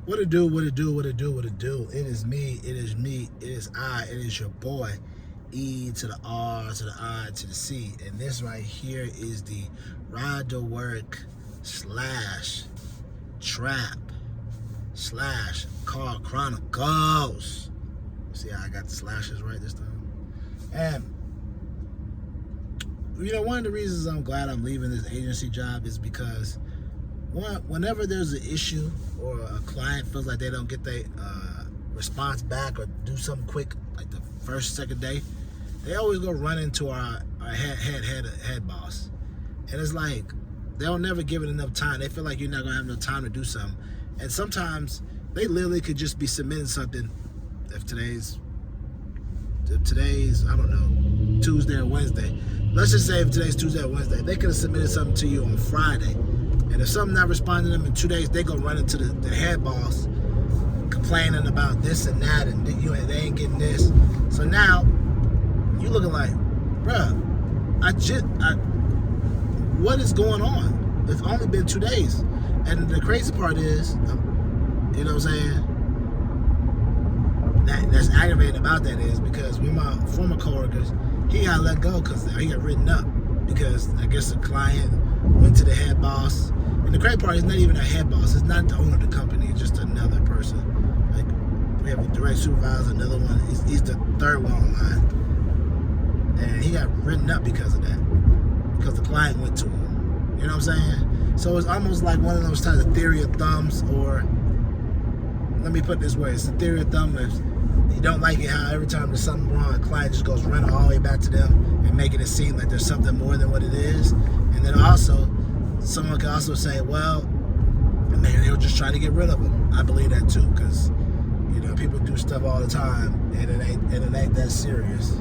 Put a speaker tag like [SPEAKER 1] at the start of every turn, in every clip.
[SPEAKER 1] What it do, what it do, what it do, what it do. It is me, it is I, it is your boy. E to the R to the I to the C. And this right here is the Ride to Work / Trap / Car Chronicles. See how I got the slashes right this time? And one of the reasons I'm glad I'm leaving this agency job is because whenever there's an issue or a client feels like they don't get their response back or do something quick, like the first, second day, they always go run into our head boss. And it's like, they'll never give it enough time. They feel like you're not gonna have enough time to do something. And sometimes they literally could just be submitting something. If today's, I don't know, Tuesday or Wednesday. Let's just say if today's Tuesday or Wednesday, they could have submitted something to you on Friday. And if something not responding to them in 2 days, they go run into the head boss complaining about this and that, and they ain't getting this. So now you looking like, bruh, what is going on? It's only been 2 days. And the crazy part is, you know what I'm saying? That's aggravating about that is because one of my former coworkers, he got let go because he got written up because I guess the client went to the head boss. And the crazy part is not even a head boss. It's not the owner of the company. It's just another person. Like, we have a direct supervisor, another one. He's the third one online. And he got written up because of that. Because the client went to him. You know what I'm saying? So it's almost like one of those types of theory of thumbs, or let me put it this way. It's the theory of thumb. If you don't like it how every time there's something wrong, the client just goes running all the way back to them and making it seem like there's something more than what it is. And then also, someone can also say, well, maybe they were just trying to get rid of them. I believe that too, because people do stuff all the time, and it ain't that serious.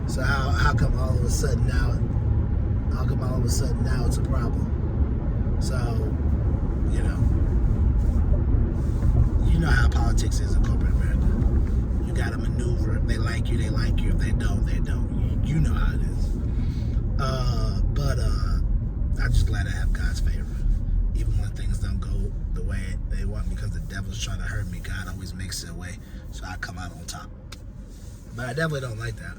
[SPEAKER 1] So how come all of a sudden now? How come all of a sudden now it's a problem? So you know how politics is in corporate America. You got to maneuver. If they like you, they like you. If they don't, they don't. You know how it is. But I'm just glad I have God's favor. Even when things don't go the way they want, because the devil's trying to hurt me, God always makes it a way so I come out on top. But I definitely don't like that.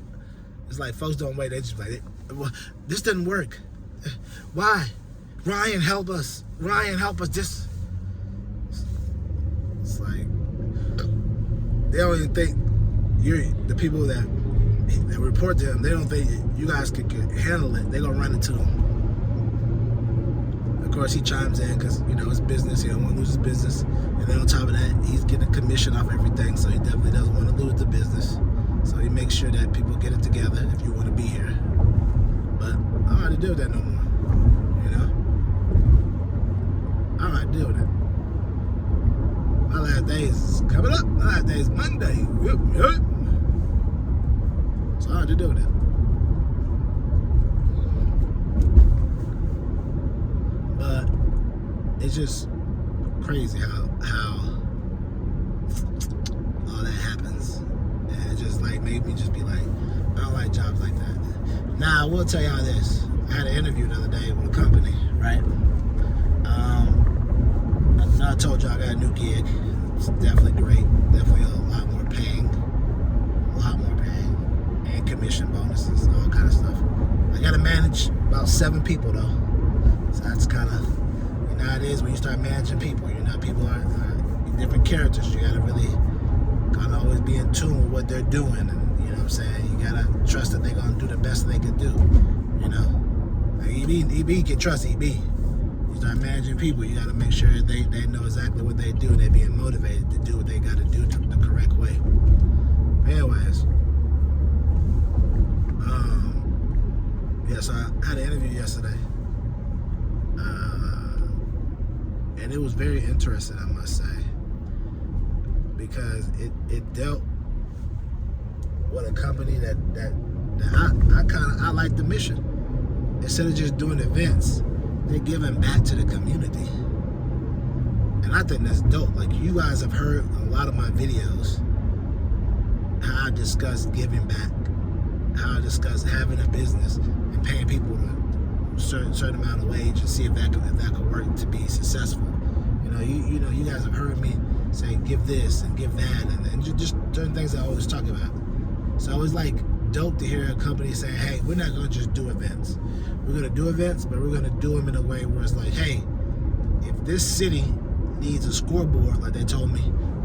[SPEAKER 1] It's like folks don't wait. They just like, well, this didn't work. Why? Ryan, help us. Ryan, help us. It's like, they don't even think the people that report to them, they don't think you guys could handle it. They're going to run into them. Of course, he chimes in because, it's business. He don't want to lose his business. And then on top of that, he's getting a commission off everything, so he definitely doesn't want to lose the business. So he makes sure that people get it together if you want to be here. But I don't have to deal with that no more. I don't have to deal with it. My last day is coming up. My last day is Monday. Yep. So I don't have to deal with it. But it's just crazy how all that happens. And it just like made me just be like, I don't like jobs like that. Now I will tell y'all this. I had an interview the other day with a company, right? I told y'all I got a new gig. It's definitely great. Definitely a lot more paying. And commission bonuses, all kind of stuff. I got to manage about 7 people though. So that's kind of, how it is when you start managing people. People are different characters. You got to really kind of always be in tune with what they're doing. And you know what I'm saying? You got to trust that they're going to do the best they can do. Like EB can trust EB. You start managing people, you got to make sure they know exactly what they do and they're being motivated to do what they got to do the correct way. Anyways, so I had an interview yesterday, and it was very interesting, I must say, because it dealt with a company that I like the mission. Instead of just doing events, they're giving back to the community. And I think that's dope. Like, you guys have heard a lot of my videos, how I discuss giving back, how I discuss having a business and paying people a certain amount of wage and see if that could work to be successful. You guys have heard me say give this and give that, and just certain things I always talk about. So it was like dope to hear a company say, hey, we're not going to just do events. We're going to do events, but we're going to do them in a way where it's like, hey, if this city needs a scoreboard, like they told me,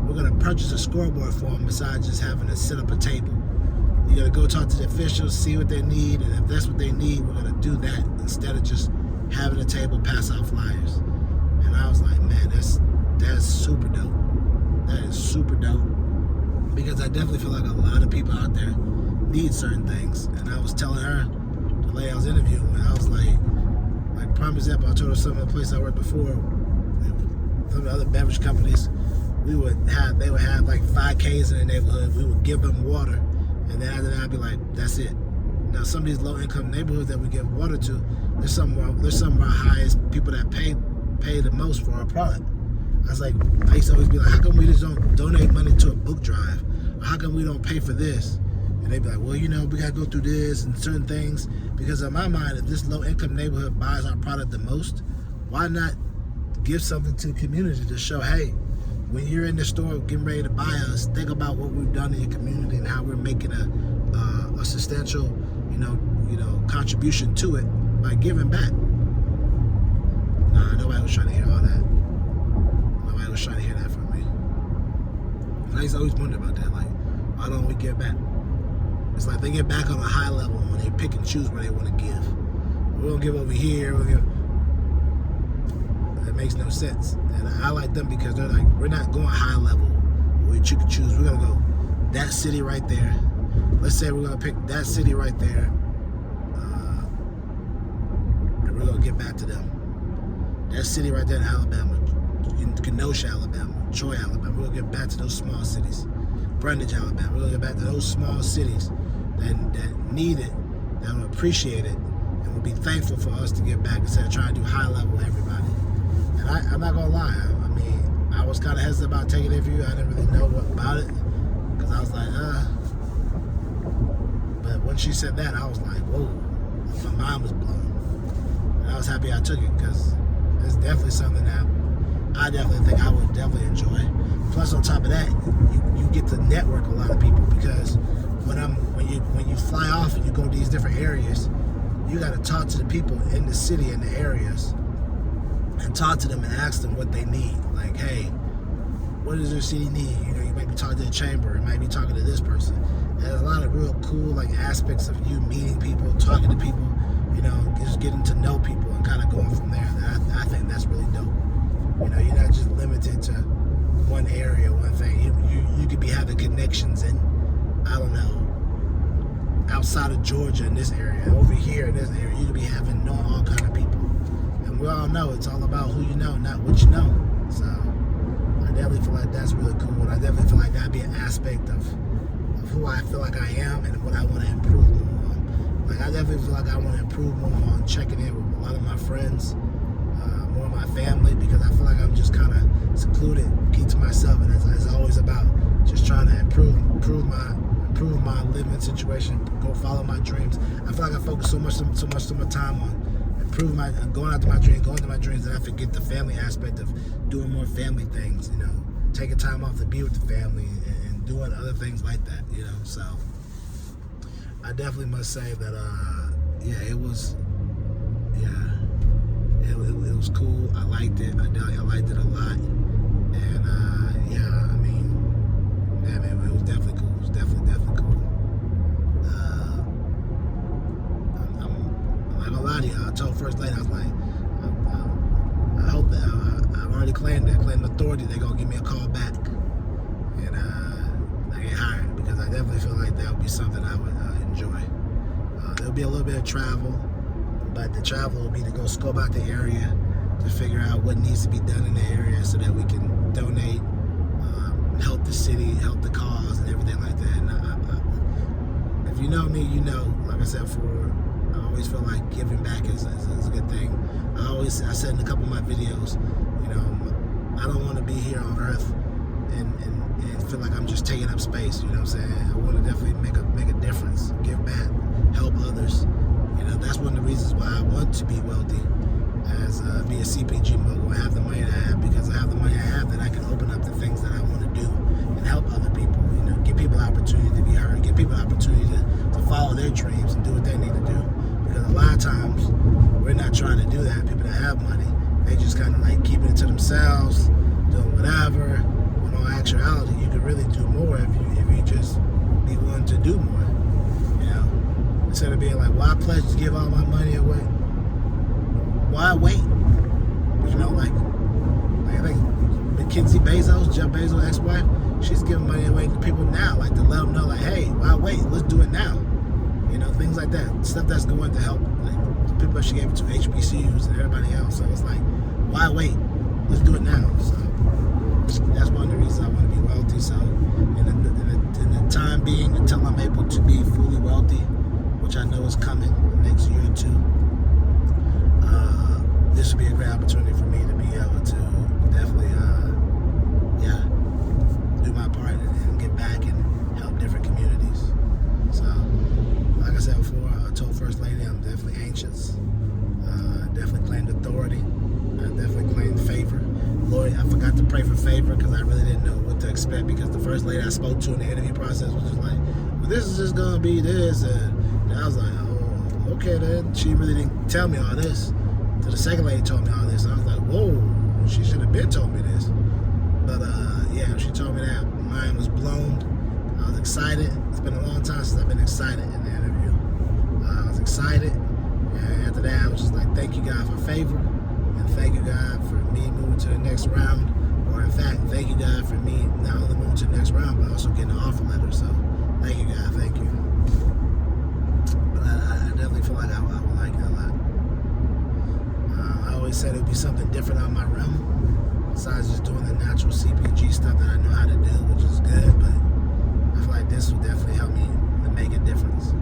[SPEAKER 1] we're going to purchase a scoreboard for them besides just having to set up a table. You got to go talk to the officials, see what they need, and if that's what they need, we're going to do that instead of just having a table, pass out flyers. And I was like, man, that's super dope. That is super dope, because I definitely feel like a lot of people out there need certain things. And I was telling her, the lady I was interviewing with, I was like prime example, I told her some of the places I worked before, some of the other beverage companies, they would have like 5Ks in the neighborhood. We would give them water, and then after that, I'd be like, that's it. Now, some of these low-income neighborhoods that we give water to, there's some of our highest people that pay the most for our product. I used to always be like, how come we just don't donate money to a book drive? Or how come we don't pay for this? And they'd be like, well, we got to go through this and certain things. Because in my mind, if this low-income neighborhood buys our product the most, why not give something to the community to show, hey, when you're in the store getting ready to buy us, think about what we've done in your community and how we're making a substantial, contribution to it by giving back. Nah, nobody was trying to hear all that. Nobody was trying to hear that from me. And I used to always wonder about that, like, why don't we give back? It's like they get back on a high level when they pick and choose where they want to give. We don't give over here. That makes no sense. And I like them because they're like, we're not going high level where you can choose. We're going to go that city right there. Let's say we're going to pick that city right there. And we're going to give back to them. That city right there in Alabama, in Kenosha, Alabama, Troy, Alabama. We're going to give back to those small cities. Brundage, Alabama. We're going to give back to those small cities that need it, that will appreciate it, and will be thankful for us to give back instead of trying to do high level with everybody. And I'm not going to lie. I mean, I was kind of hesitant about taking it for you. I didn't really know what about it because I was like, But when she said that, I was like, whoa, my mind was blown. And I was happy I took it because it's definitely something that I definitely think I would definitely enjoy. Plus, on top of that, you get to network a lot of people because when you fly off and you go to these different areas, you got to talk to the people in the city and the areas and talk to them and ask them what they need. Like, hey, what does your city need? You might be talking to the chamber, you might be talking to this person. There's a lot of real cool aspects of you meeting people, talking to people, just getting to know people and kind of going from there. And I think that's really dope. You're not just limited to one area, one thing. You could be having connections in, I don't know, outside of Georgia in this area, over here in this area. You could be having all kind of people. And we all know it's all about who you know, not what you know. So I definitely feel like that's really cool. And I definitely feel like that'd be an aspect of who I feel like I am and what I want to improve more on. Like, I definitely feel like I want to improve more on checking in with a lot of my friends, more of my family, because I feel like I'm just kind of secluded, keep to myself, and it's always about just trying to improve my living situation, go follow my dreams. I feel like I focus so much of my time on going after my dreams, that I forget the family aspect of doing more family things, taking time off to be with the family and doing other things like that, so I definitely must say that it was cool. I liked it. I liked it a lot. And it was definitely cool. It was definitely cool. I'm not gonna lie to you. I told First Lady, I was like, I hope that I've already claimed authority. They're gonna give me a call back, and I get hired, because I definitely feel like that would be something I would enjoy. There'll be a little bit of travel, but the travel will be to go scope out the area, to figure out what needs to be done in the area so that we can donate, help the city, help the cause, and everything like that. And if you know me, like I said before, I always feel like giving back is a good thing. I said in a couple of my videos, I don't want to be here on Earth and feel like I'm just taking up space. You know what I'm saying? I want to definitely make a difference, give back, help others. That's one of the reasons why I want to be wealthy. as be a CPG mogul and have the money that I have. Because I have the money I have, then I can open up the things that I want to do and help other people. Give people an opportunity to be heard, give people an opportunity to follow their dreams and do what they need to do. Because a lot of times we're not trying to do that. People that have money, they just kind of like keeping it to themselves, doing whatever. When in actuality, you could really do more if you just be willing to do more. Instead of being like, well, I pledge to give all my money away. Why wait? Like I think Mackenzie Bezos, Jeff Bezos' ex-wife, she's giving money away to people now, like to let them know, like, hey, why wait? Let's do it now. Things like that. Stuff that's going to help, like the people that she gave it to, HBCUs and everybody else. So it's like, why wait? Let's do it now. So that's one of the reasons I want to be wealthy. So in the time being, until I'm able to be fully wealthy, which I know is coming the next year or two, this would be a great opportunity for me to be able to definitely, do my part and get back and help different communities. So, like I said before, I told First Lady I'm definitely anxious. Definitely claimed authority. I definitely claimed favor. Lord, I forgot to pray for favor because I really didn't know what to expect, because the First Lady I spoke to in the interview process was just like, well, this is just going to be this. And I was like, oh, okay then. She really didn't tell me all this. So the second lady told me all this. I was like, whoa, she should have been told me this. But she told me that. Mine was blown. I was excited. It's been a long time since I've been excited in the interview. I was excited. And after that, I was just like, thank you, God, for favor. And thank you, God, for me moving to the next round. Or in fact, thank you, God, for me not only moving to the next round, but also getting an offer letter. So thank you, God. Thank you. But I definitely feel like I would like it a lot. I always said it would be something different out of my realm, besides just doing the natural CPG stuff that I know how to do, which is good. But I feel like this would definitely help me to make a difference.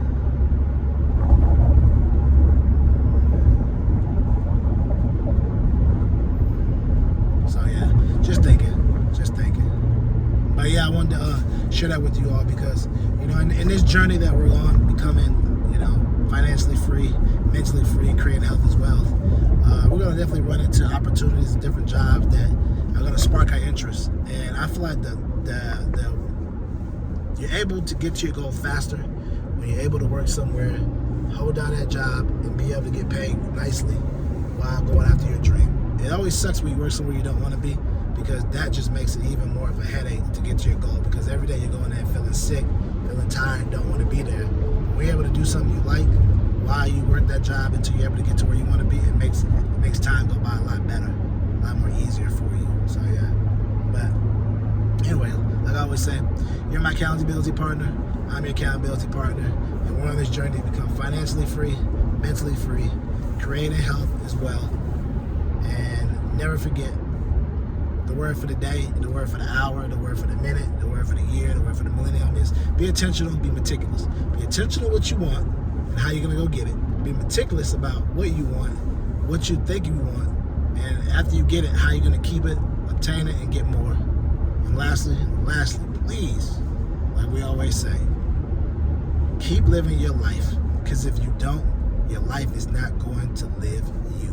[SPEAKER 1] So yeah, just thinking. But yeah, I wanted to share that with you all because, in this journey that we're on, becoming, financially free, mentally free, creating health as well, we're going to definitely run into opportunities and different jobs that are going to spark our interest. And I feel like you're able to get to your goal faster when you're able to work somewhere, hold down that job, and be able to get paid nicely while going after your dream. It always sucks when you work somewhere you don't want to be, because that just makes it even more of a headache to get to your goal, because every day you're going there feeling sick, feeling tired, don't want to be there. When you're able to do something you like while you work that job until you're able to get to where you want to be, it makes time go by a lot better, a lot more easier for you. So yeah. But anyway, like I always say, you're my accountability partner, I'm your accountability partner, and we're on this journey to become financially free, mentally free, creating health as well. And never forget, the word for the day, the word for the hour, the word for the minute, the word for the year, the word for the millennium is be intentional, be meticulous. Be intentional what you want and how you're going to go get it. Be meticulous about what you want, what you think you want, and after you get it, how you're going to keep it, obtain it, and get more. And lastly, please, like we always say, keep living your life, because if you don't, your life is not going to live you.